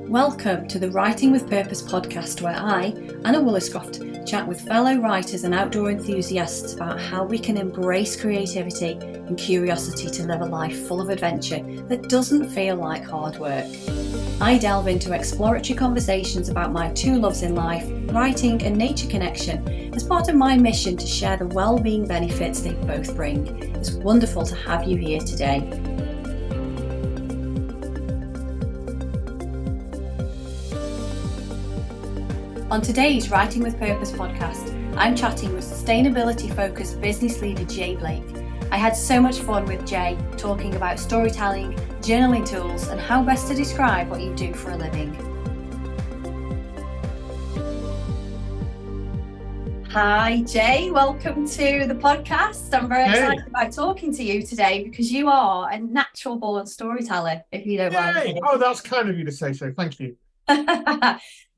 Welcome to the Writing with Purpose podcast, where I, Anna Woolliscroft, chat with fellow writers and outdoor enthusiasts about how we can embrace creativity and curiosity to live a life full of adventure that doesn't feel like hard work. I delve into exploratory conversations about my two loves in life, writing and nature connection, as part of my mission to share the well-being benefits they both bring. It's wonderful to have you here today. On today's Writing with Purpose podcast, I'm chatting with sustainability-focused business leader Jay Blake. I had so much fun with Jay talking about storytelling, journaling tools, and how best to describe what you do for a living. Hi Jay, welcome to the podcast. I'm very excited about talking to you today because you are a natural born storyteller, if you don't mind. Oh, that's kind of you to say so. Thank you.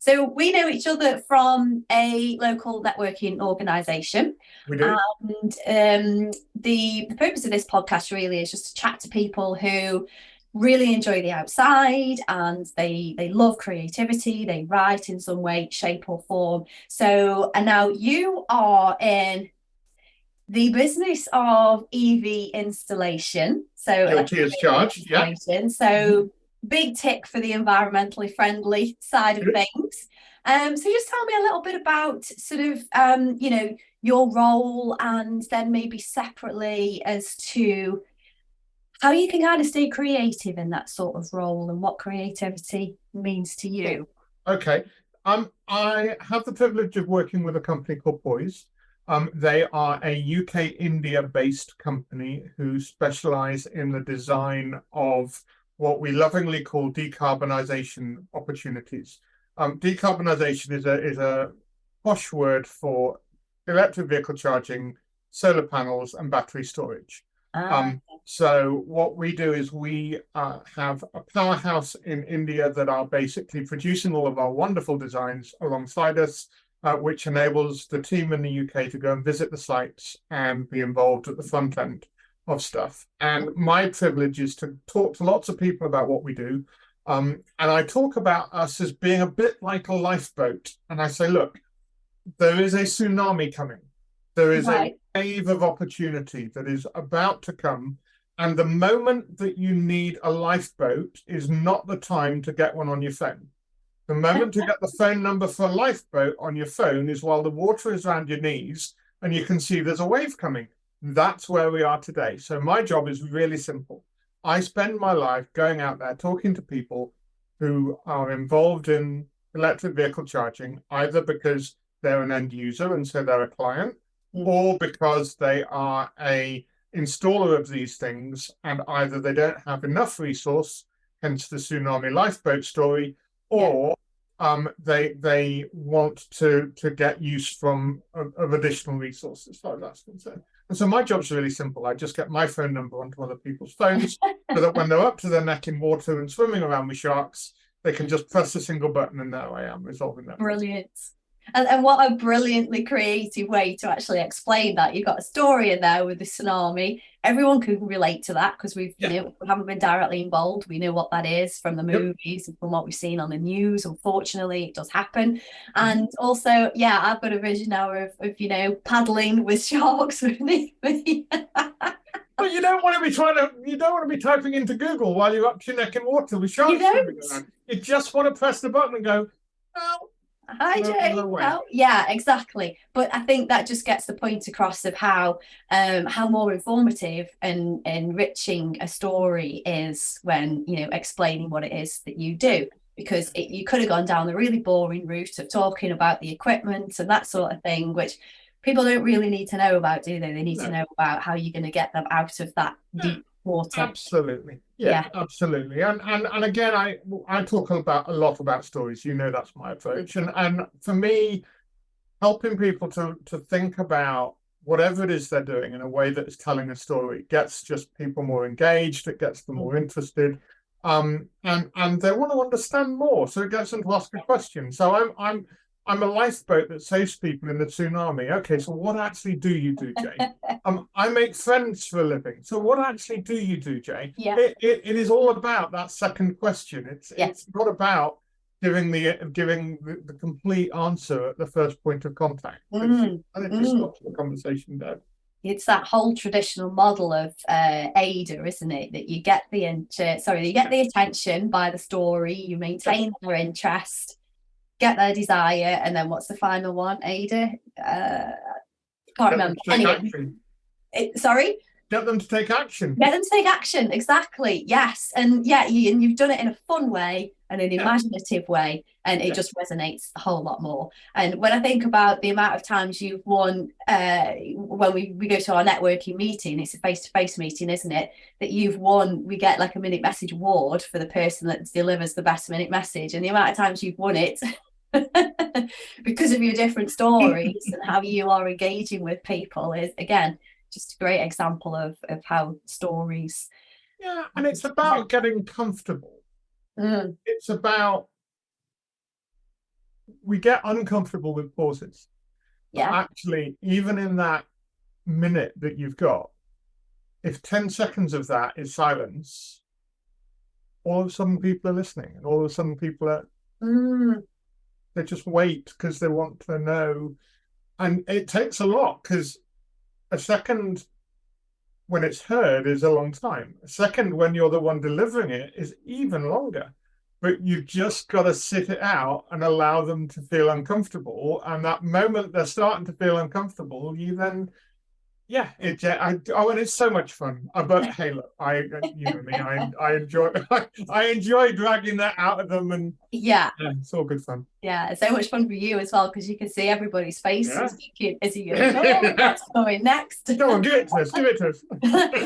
So we know each other from a local networking organisation. We do. And the purpose of this podcast really is just to chat to people who really enjoy the outside and they love creativity. They write in some way, shape or form. So, and now you are in the business of EV installation. So guilty as charged. Yeah. So big tick for the environmentally friendly side of things. So just tell me a little bit about sort of, your role, and then maybe separately as to how you can kind of stay creative in that sort of role and what creativity means to you. Okay. I have the privilege of working with a company called Poise. They are a UK India based company who specialize in the design of what we lovingly call decarbonisation opportunities. Decarbonisation is a posh word for electric vehicle charging, solar panels, and battery storage. So what we do is we have a powerhouse in India that are basically producing all of our wonderful designs alongside us, which enables the team in the UK to go and visit the sites and be involved at the front end of stuff. And my privilege is to talk to lots of people about what we do. And I talk about us as being a bit like a lifeboat. And I say, look, there is a tsunami coming. There is a wave of opportunity that is about to come. And the moment that you need a lifeboat is not the time to get one on your phone. The moment to get the phone number for a lifeboat on your phone is while the water is around your knees and you can see there's a wave coming. That's where we are today. So my job is really simple. I spend my life going out there talking to people who are involved in electric vehicle charging, either because they're an end user and so they're a client, or because they are a installer of these things and either they don't have enough resource, hence the tsunami lifeboat story, or they want to get use from of additional resources as far as that's concerned. And so my job's really simple. I just get my phone number onto other people's phones so that when they're up to their neck in water and swimming around with sharks, they can just press a single button and there I am resolving that. Brilliant. And what a brilliantly creative way to actually explain that. You've got a story in there with the tsunami. Everyone can relate to that because we haven't been directly involved. We know what that is from the movies and from what we've seen on the news. Unfortunately, it does happen. And also, I've got a vision now of paddling with sharks underneath me. But you don't want to be typing into Google while you're up to your neck in water with sharks swimming around. You just want to press the button and go, oh. Hi, Jay. Oh, yeah, exactly. But I think that just gets the point across of how more informative and enriching a story is when explaining what it is that you do. Because you could have gone down the really boring route of talking about the equipment and that sort of thing, which people don't really need to know about, do they? They need to know about how you're going to get them out of that deep water. Absolutely. Yeah, absolutely. And again, I talk a lot about stories. That's my approach. And for me, helping people to think about whatever it is they're doing in a way that is telling a story gets just people more engaged. It gets them more interested. And they want to understand more. So it gets them to ask a question. So I'm a lifeboat that saves people in the tsunami. Okay, so what actually do you do, Jay? I make friends for a living. So what actually do you do, Jay? Yeah. It is all about that second question. It's not about the complete answer at the first point of contact, and it just stops the conversation dead. It's that whole traditional model of Ada, isn't it? That you get the attention by the story, you maintain their interest, get their desire, and then what's the final one, Ada? Can't remember. Anyway, sorry? Get them to take action. Get them to take action, exactly. Yes. And yeah, you've done it in a fun way and an imaginative way, and it just resonates a whole lot more. And when I think about the amount of times you've won, when we go to our networking meeting, it's a face-to-face meeting, isn't it? That you've won, we get like a minute message award for the person that delivers the best minute message, and the amount of times you've won it because of your different stories and how you are engaging with people is, again, just a great example of how stories. Yeah, and it's about getting comfortable. It's about, we get uncomfortable with pauses. Yeah. But actually, even in that minute that you've got, if 10 seconds of that is silence, all of a sudden people are listening, and all of a sudden people are, they just wait because they want to know. And it takes a lot, because a second when it's heard is a long time. A second when you're the one delivering it is even longer. But you've just got to sit it out and allow them to feel uncomfortable. And that moment they're starting to feel uncomfortable, you then, and it's so much fun. But hey, look, you know me, I enjoy dragging that out of them, and it's all good fun. Yeah, it's so much fun for you as well, because you can see everybody's faces as you go, what's going next. Go on, give it to us.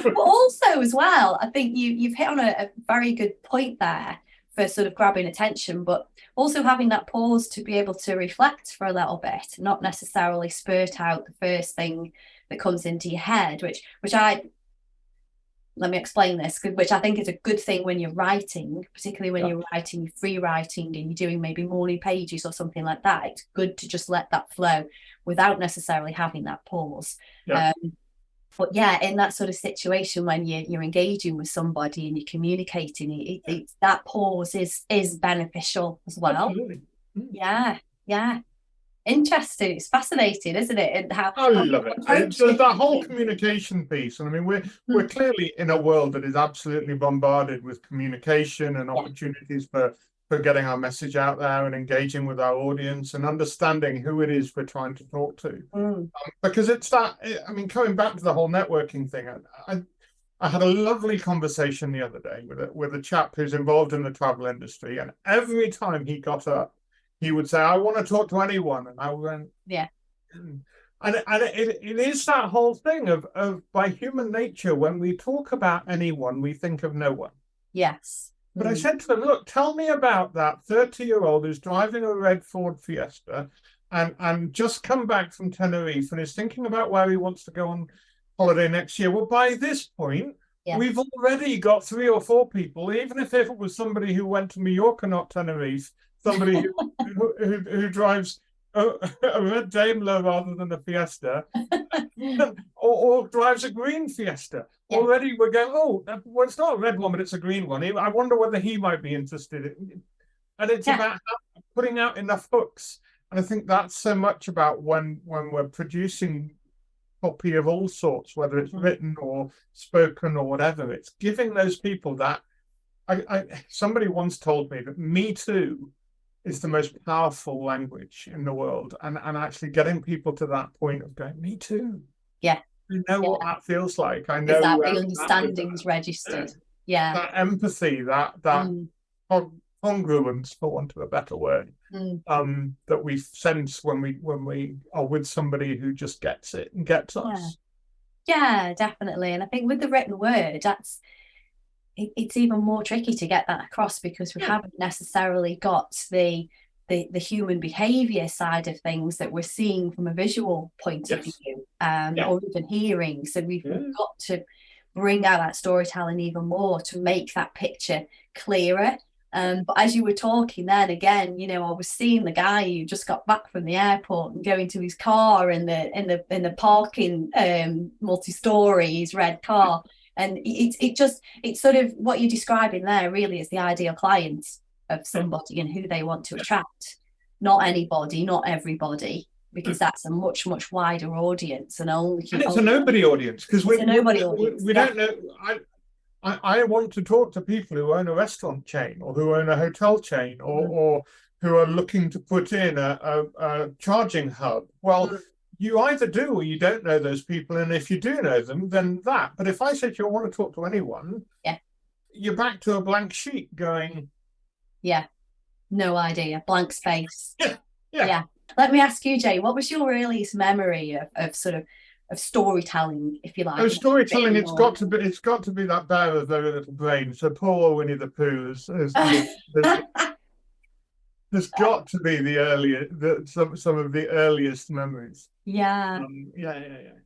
But also as well, I think you've hit on a very good point there for sort of grabbing attention, but also having that pause to be able to reflect for a little bit, not necessarily spurt out the first thing that comes into your head, which let me explain this, which I think is a good thing when you're writing, particularly when you're writing free writing and you're doing maybe morning pages or something like that. It's good to just let that flow without necessarily having that pause. But yeah, in that sort of situation when you're engaging with somebody and you're communicating, it's that pause is beneficial as well. Absolutely. Yeah. Interesting. It's fascinating, isn't it? And how I love it. It's that whole communication piece. And I mean, we're clearly in a world that is absolutely bombarded with communication and opportunities for getting our message out there and engaging with our audience and understanding who it is we're trying to talk to. Because it's that, I mean, coming back to the whole networking thing, I had a lovely conversation the other day with a chap who's involved in the travel industry, and every time he got up, he would say, I want to talk to anyone. And I went, And it is that whole thing of by human nature, when we talk about anyone, we think of no one. Yes. But I said to them, look, tell me about that 30-year-old who's driving a red Ford Fiesta and just come back from Tenerife and is thinking about where he wants to go on holiday next year. Well, by this point, we've already got 3 or 4 people, even if it was somebody who went to Mallorca, not Tenerife, somebody who drives a red Daimler rather than a Fiesta, or drives a green Fiesta. Already we're going, well, it's not a red one, but it's a green one. I wonder whether he might be interested in. And it's about putting out enough hooks. And I think that's so much about when we're producing copy of all sorts, whether it's written or spoken or whatever, it's giving those people that. Somebody once told me that Me Too is the most powerful language in the world, and actually getting people to that point of going, me too. I know what that feels like. I know that the understanding's registered. That empathy, that congruence, for want of a better word, that we sense when we are with somebody who just gets it and gets us. Yeah, definitely. And I think with the written word, it's even more tricky to get that across, because we haven't necessarily got the human behavior side of things that we're seeing from a visual point of view, or even hearing. So we've got to bring out that storytelling even more to make that picture clearer. But as you were talking then, again, I was seeing the guy who just got back from the airport and going to his car in the parking multi-story, his red car. And it's sort of what you're describing there really is the ideal client of somebody and who they want to attract. Not anybody, not everybody, because that's a much, much wider audience. And it's a nobody audience, because we don't know. I want to talk to people who own a restaurant chain, or who own a hotel chain, or who are looking to put in a charging hub. Well, you either do or you don't know those people, and if you do know them, then that. But if I said you want to talk to anyone, you're back to a blank sheet going, no idea, blank space. Yeah. Let me ask you, Jay, what was your earliest memory of sort of storytelling, if you like? Oh, storytelling, it's got to be that bear with very little brain. So poor Winnie the Pooh there's got to be some of the earliest memories. Yeah.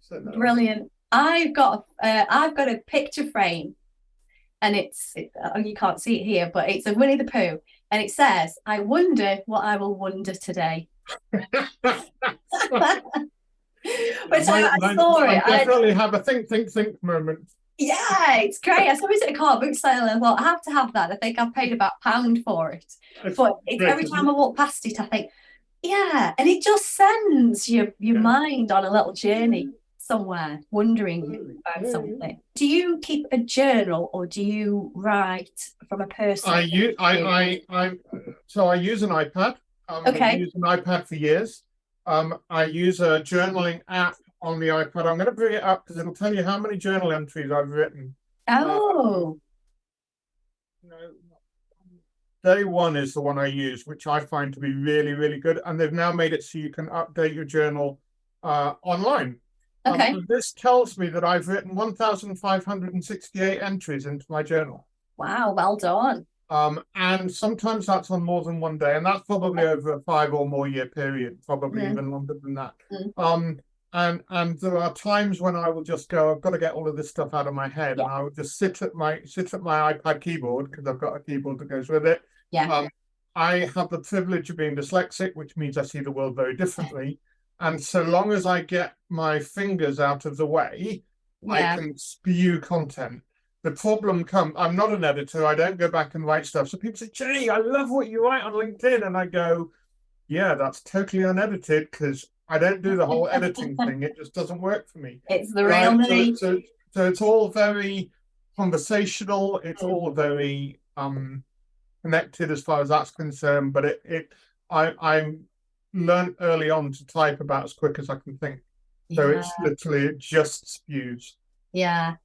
So, no. Brilliant. I've got a picture frame, and you can't see it here, but it's a Winnie the Pooh, and it says, "I wonder what I will wonder today." But I saw it. I definitely have a think moment. Yeah, it's great. I saw it at a car book sale and I thought, I have to have that. I think I paid about £1 for it. But every time I walk past it, I think, and it just sends your mind on a little journey somewhere, wondering about something. Do you keep a journal, or do you write from a person? I use an iPad. I've used an iPad for years. I use a journaling app on the iPad. I'm going to bring it up because it'll tell you how many journal entries I've written. Day one is the one I use, which I find to be really, really good. And they've now made it so you can update your journal online. This tells me that I've written 1,568 entries into my journal. Wow, well done. And sometimes that's on more than one day, and that's probably over a 5 or more year period, probably even longer than that. And there are times when I will just go, I've got to get all of this stuff out of my head, and I will just sit at my iPad keyboard, because I've got a keyboard that goes with it. I have the privilege of being dyslexic, which means I see the world very differently. And so long as I get my fingers out of the way, I can spew content. The problem comes, I'm not an editor. I don't go back and write stuff. So people say, Jay, I love what you write on LinkedIn. And I go, yeah, that's totally unedited, because I don't do the whole editing thing. It just doesn't work for me. It's the real me. So it's all very conversational. It's all very connected as far as that's concerned. But I learned early on to type about as quick as I can think. So it's literally, it just spews. Yeah.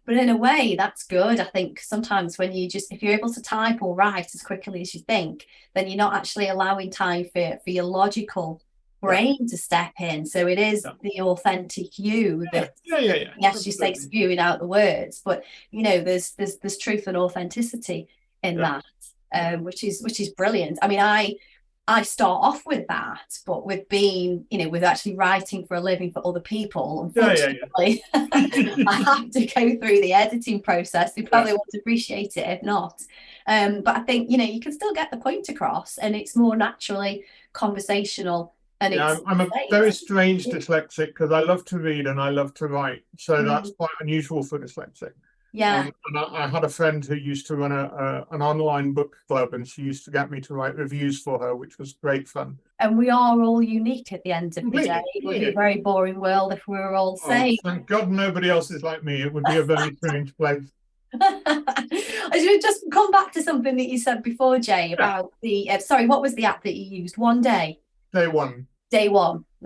But in a way, that's good. I think sometimes when if you're able to type or write as quickly as you think, then you're not actually allowing time for your logical brain to step in. So it is the authentic you that, yes, you say spewing out the words, but there's truth and authenticity in that, which is brilliant. I mean, I start off with that, but with being, with actually writing for a living for other people, unfortunately, I have to go through the editing process. You probably won't appreciate it if not. But I think, you can still get the point across, and it's more naturally conversational. And I'm a very strange dyslexic, because I love to read and I love to write. So that's quite unusual for dyslexic. And I had a friend who used to run an online book club, and she used to get me to write reviews for her, which was great fun. And we are all unique at the end of the day. It would be a very boring world if we were all same. Thank God nobody else is like me. It would be a very strange place. I should just come back to something that you said before, Jay, about the what was the app that you used? One Day? Day one.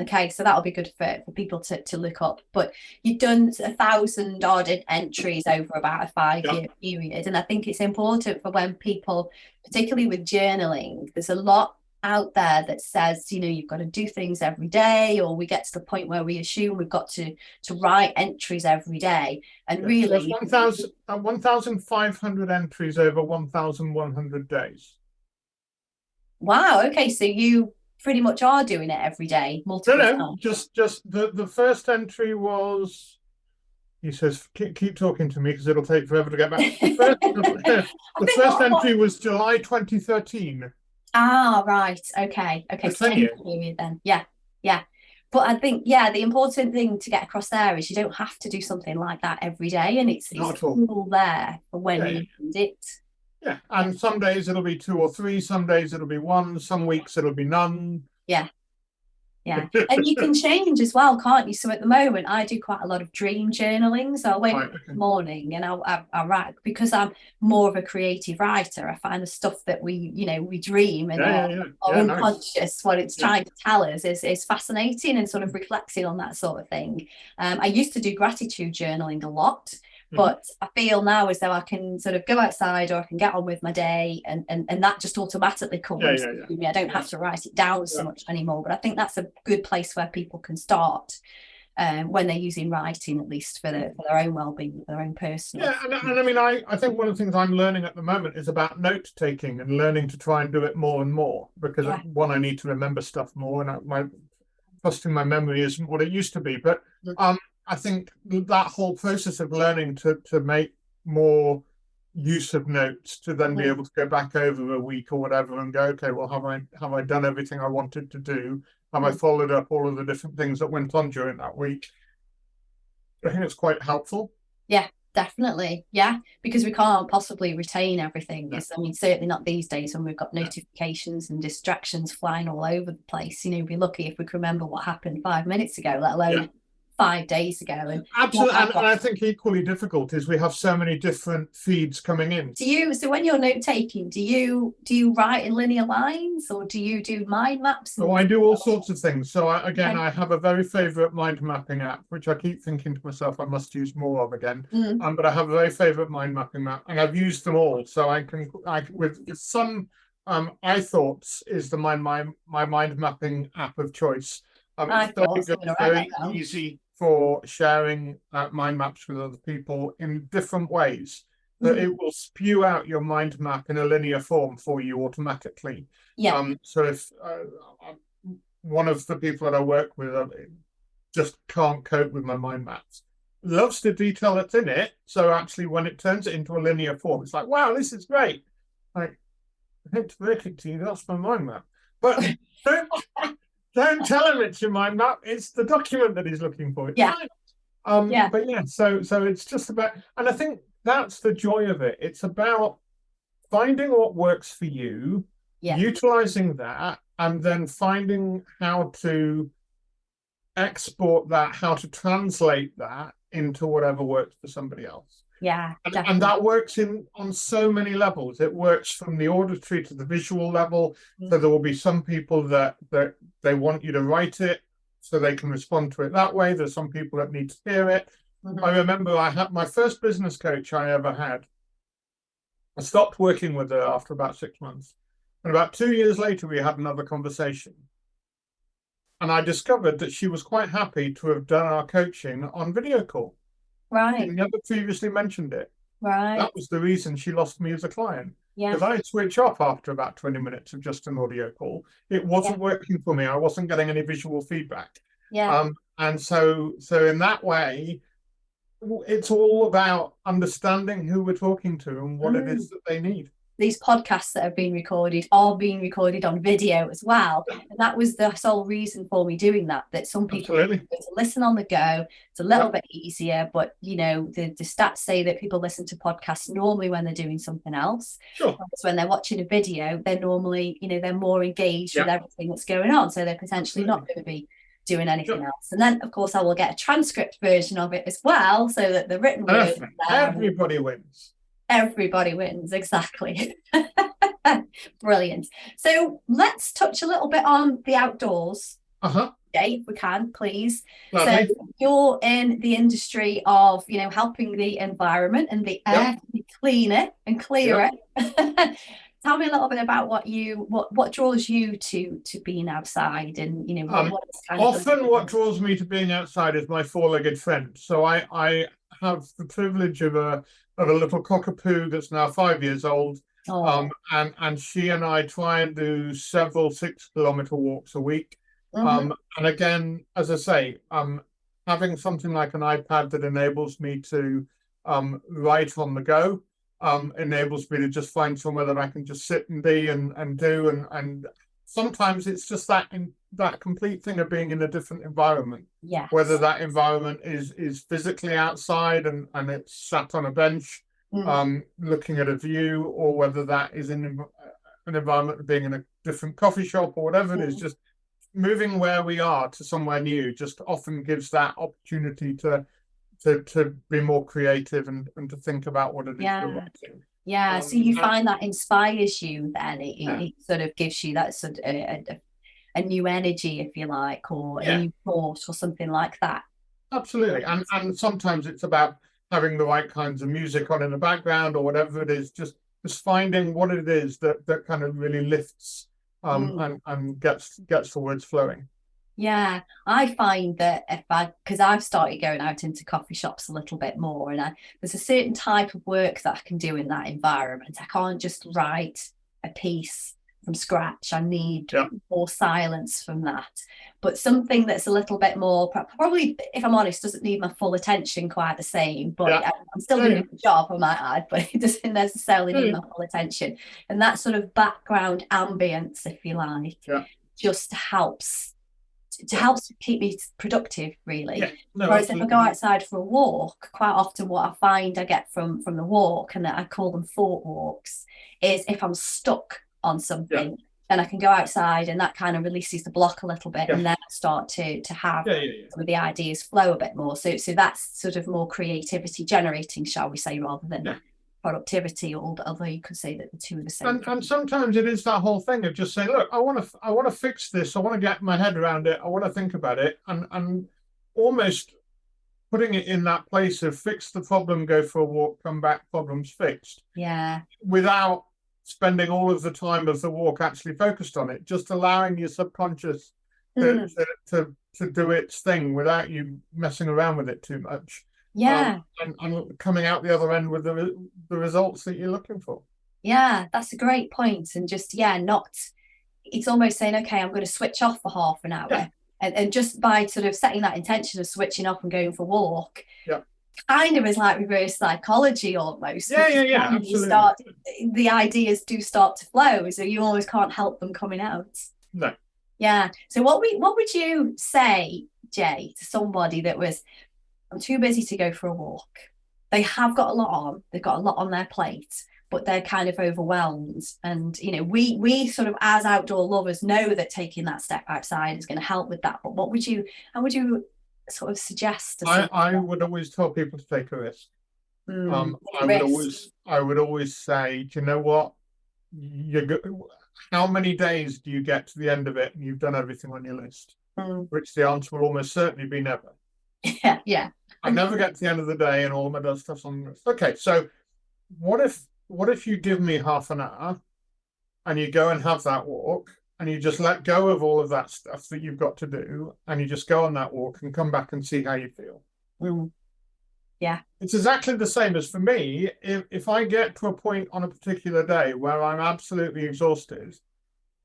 Okay, so that'll be good for people to look up. But you've done 1,000 odd entries over about a 5-year period, and I think it's important for when people, particularly with journaling, there's a lot out there that says, you've got to do things every day, or we get to the point where we assume we've got to write entries every day, and really 1,500 entries over 1,100 days. Wow. Okay, so you pretty much are doing it every day, multiple times. Just the first entry was, he says, keep talking to me because it'll take forever to get back. The first entry was July 2013. Right. Okay. So 10 years period then. Yeah. But I think, the important thing to get across there is you don't have to do something like that every day, and it's all there for when you need it. Yeah, and some days it'll be 2 or 3, some days it'll be 1, some weeks it'll be none. Yeah. Yeah. And you can change as well, can't you? So at the moment, I do quite a lot of dream journaling. So I wake up in the morning and I write, because I'm more of a creative writer. I find the stuff that we dream and are unconscious, nice. What it's trying to tell us is fascinating, and sort of reflecting on that sort of thing. I used to do gratitude journaling a lot. But I feel now as though I can sort of go outside, or I can get on with my day, and that just automatically comes to me. I don't have to write it down so much anymore. But I think that's a good place where people can start when they're using writing, at least for their own well-being, their own personal. Yeah, and I mean, I think one of the things I'm learning at the moment is about note taking and learning to try and do it more and more, because one, I need to remember stuff more, and trusting my memory isn't what it used to be. But I think that whole process of learning to make more use of notes, to then be able to go back over a week or whatever and go, okay, well, have I done everything I wanted to do? Have I followed up all of the different things that went on during that week? I think it's quite helpful. Yeah, definitely. Yeah, because we can't possibly retain everything. No. I mean, certainly not these days when we've got notifications and distractions flying all over the place. We'd be lucky if we could remember what happened 5 minutes ago, let alone 5 days ago. And absolutely, and I think equally difficult is we have so many different feeds coming in. So when you're note taking, do you write in linear lines, or do you do mind maps? So I do all sorts of things. So I have a very favorite mind mapping app, which I keep thinking to myself I must use more of again. But I have a very favorite mind mapping app, and I've used them all. So I with some iThoughts is my mind mapping app of choice. It's very good, very easy for sharing mind maps with other people in different ways. That it will spew out your mind map in a linear form for you automatically. Yeah. So if one of the people that I work with just can't cope with my mind maps, loves the detail that's in it. So actually, when it turns it into a linear form, it's like, wow, this is great. Like, I hate to break it to you, that's my mind map. But don't tell him it's your mind map. It's the document that he's looking for. Yeah. But yeah, so it's just about, and I think that's the joy of it. It's about finding what works for you, utilizing that, and then finding how to export that, how to translate that into whatever works for somebody else. Yeah, and that works on so many levels. It works from the auditory to the visual level. So there will be some people that they want you to write it so they can respond to it that way. There's some people that need to hear it. I remember I had my first business coach I ever had. I stopped working with her after about 6 months. And about 2 years later, we had another conversation. And I discovered that she was quite happy to have done our coaching on video call. Right. She never previously mentioned it. Right. That was the reason she lost me as a client. Yeah. Because I switch off after about 20 minutes of just an audio call. It wasn't working for me. I wasn't getting any visual feedback. Yeah. And so in that way, it's all about understanding who we're talking to and what it is that they need. These podcasts that have been recorded are being recorded on video as well. And that was the sole reason for me doing that some people to listen on the go. It's a little bit easier, but the stats say that people listen to podcasts normally when they're doing something else. Sure. So when they're watching a video, they're normally, they're more engaged with everything that's going on. So they're potentially not going to be doing anything else. And then, of course, I will get a transcript version of it as well, so that the written word. Everybody wins. Everybody wins, exactly. Brilliant. So let's touch a little bit on the outdoors. Okay, if we can, please. So you're in the industry of, helping the environment and the air to be cleaner and clearer. Tell me a little bit about what draws you to being outside, and often what draws me to being outside is my four-legged friend. So I have the privilege of a little cockapoo that's now 5 years old. And she and I try and do several 6-kilometer walks a week. And again, as I say, having something like an iPad that enables me to write on the go, enables me to just find somewhere that I can just sit and be and do. And sometimes it's just that complete thing of being in a different environment. Yeah. Whether that environment is physically outside and it's sat on a bench, looking at a view, or whether that is in an environment of being in a different coffee shop or whatever it is, just moving where we are to somewhere new just often gives that opportunity to be more creative and to think about what it is you're writing. Yeah, so you find that inspires you then. It sort of gives you that sort of a new energy, if you like, or a new thought or something like that. Absolutely. And sometimes it's about having the right kinds of music on in the background or whatever it is, just finding what it is that kind of really lifts and gets the words flowing. Yeah, I find that because I've started going out into coffee shops a little bit more, and there's a certain type of work that I can do in that environment. I can't just write a piece from scratch. I need more silence from that. But something that's a little bit more, probably, if I'm honest, doesn't need my full attention quite the same, but I'm still doing a good job, I might add, but it doesn't necessarily need my full attention. And that sort of background ambience, if you like, just helps keep me productive, really. Whereas if I go outside for a walk, quite often what I find I get from the walk, and I call them thought walks, is if I'm stuck on something, then I can go outside and that kind of releases the block a little bit, and then I start to have some of the ideas flow a bit more. So that's sort of more creativity generating, shall we say, rather than productivity, although you could say that the two are the same. And sometimes it is that whole thing of just saying, look, I want to fix this, I want to get my head around it, I want to think about it, and almost putting it in that place of fix the problem, go for a walk, come back, problem's fixed. Without spending all of the time of the walk actually focused on it, just allowing your subconscious to do its thing without you messing around with it too much. And coming out the other end with the results that you're looking for. That's a great point. And just it's almost saying, okay, I'm going to switch off for half an hour, and just by sort of setting that intention of switching off and going for a walk, kind of is like reverse psychology almost. Absolutely. The ideas do start to flow, so you almost can't help them coming out. So what would you say, Jay, to somebody that was, I'm too busy to go for a walk, they have got a lot on, they've got a lot on their plate, but they're kind of overwhelmed, and we sort of, as outdoor lovers, know that taking that step outside is going to help with that. But how would you sort of suggest? I would always tell people to take a risk. I would always say, do you know what, how many days do you get to the end of it and you've done everything on your list? Which the answer will almost certainly be never. I never get to the end of the day and all my other stuff's on the list. Okay, so what if you give me half an hour and you go and have that walk and you just let go of all of that stuff that you've got to do, and you just go on that walk and come back and see how you feel? It's exactly the same as for me. If I get to a point on a particular day where I'm absolutely exhausted,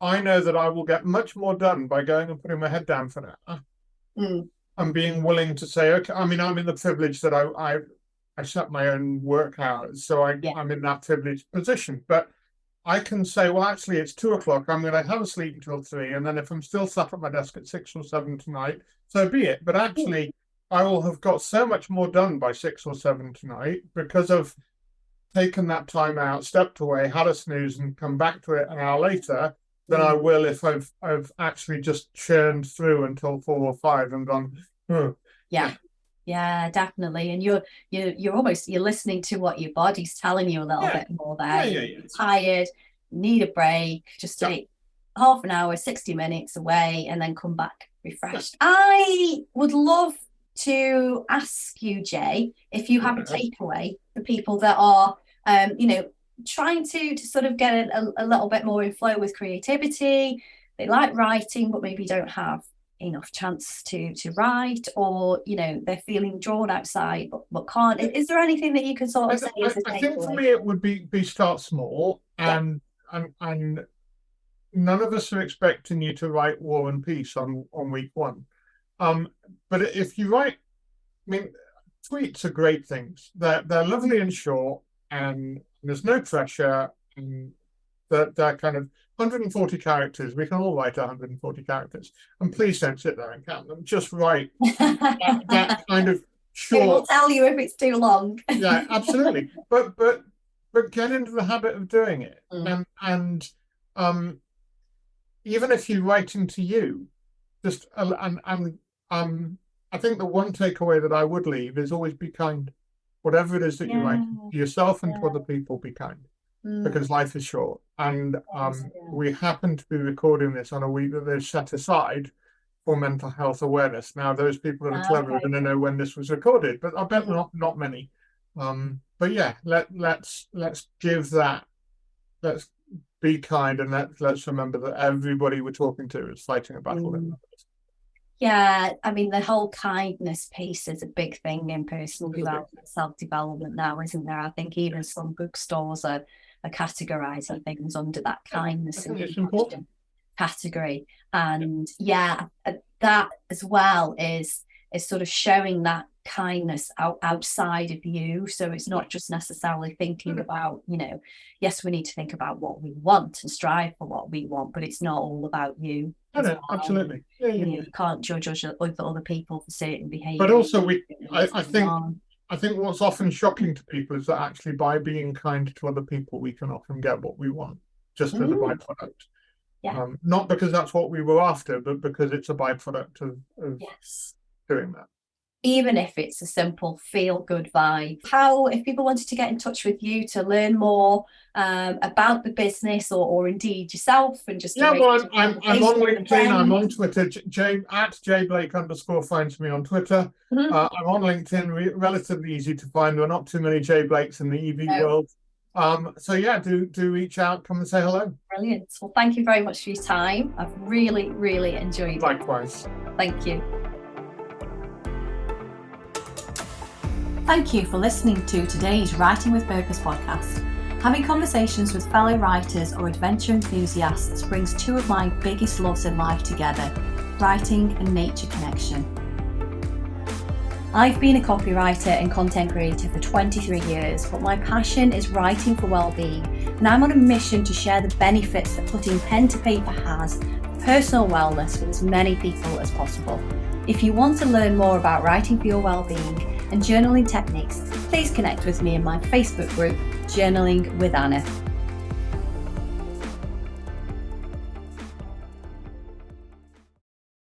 I know that I will get much more done by going and putting my head down for an hour. And being willing to say, okay, I mean, I'm in the privilege that I set my own work hours, so I'm in that privileged position. But I can say, well, actually, it's 2:00. I'm going to have a sleep until 3, and then if I'm still sat at my desk at 6 or 7 tonight, so be it. But actually, I will have got so much more done by 6 or 7 tonight because I've taken that time out, stepped away, had a snooze, and come back to it an hour later than I will if I've actually just churned through until 4 or 5 and gone. Yeah, definitely. And you're listening to what your body's telling you a little bit more there. You're tired, you need a break, just take half an hour, 60 minutes away, and then come back refreshed. I would love to ask you, Jay, if you have a takeaway for people that are trying to sort of get a little bit more in flow with creativity. They like writing, but maybe don't have enough chance to write, or they're feeling drawn outside but can't. Is there anything that you can sort of say as a takeaway? I think for me it would be start small, and none of us are expecting you to write War and Peace on week 1. But if you write, I mean, tweets are great things. They're lovely and short, and there's no pressure, and they're kind of 140 characters. We can all write 140 characters. And please don't sit there and count them. Just write that kind of short. It will tell you if it's too long. Yeah, absolutely. But get into the habit of doing it. And even if you're writing to you, just I think the one takeaway that I would leave is always be kind. Whatever it is that you write to yourself and to other people, be kind. Because life is short. And we happen to be recording this on a week that they've set aside for mental health awareness. Now, those people that are clever are going to know when this was recorded, but I bet not many. But yeah, let's give that. Let's be kind, and let's remember that everybody we're talking to is fighting a battle. Yeah, I mean, the whole kindness piece is a big thing in personal development, self-development now, isn't there? I think even some bookstores are categorising things under that kindness and category. And yeah, that as well is sort of showing that kindness outside of you. So it's not just necessarily thinking about, yes, we need to think about what we want and strive for what we want, but it's not all about you. No, absolutely. You can't judge other people for certain behaviour. But also, I think what's often shocking to people is that actually by being kind to other people, we can often get what we want just as a byproduct. Yeah. Not because that's what we were after, but because it's a byproduct of doing that. Even if it's a simple feel-good vibe. If people wanted to get in touch with you to learn more about the business or indeed yourself and just... Yeah, well, I'm on LinkedIn, I'm on Twitter, at jblake_ finds me on Twitter. I'm on LinkedIn, relatively easy to find. There are not too many J Blakes in the EV world. So yeah, do reach out, come and say hello. Brilliant. Well, thank you very much for your time. I've really, really enjoyed it. Likewise. Thank you. Thank you for listening to today's Writing with Purpose podcast. Having conversations with fellow writers or adventure enthusiasts brings two of my biggest loves in life together, writing and nature connection. I've been a copywriter and content creator for 23 years, but my passion is writing for well-being, and I'm on a mission to share the benefits that putting pen to paper has for personal wellness with as many people as possible. If you want to learn more about writing for your well-being and journaling techniques, please connect with me in my Facebook group, Journaling with Anna.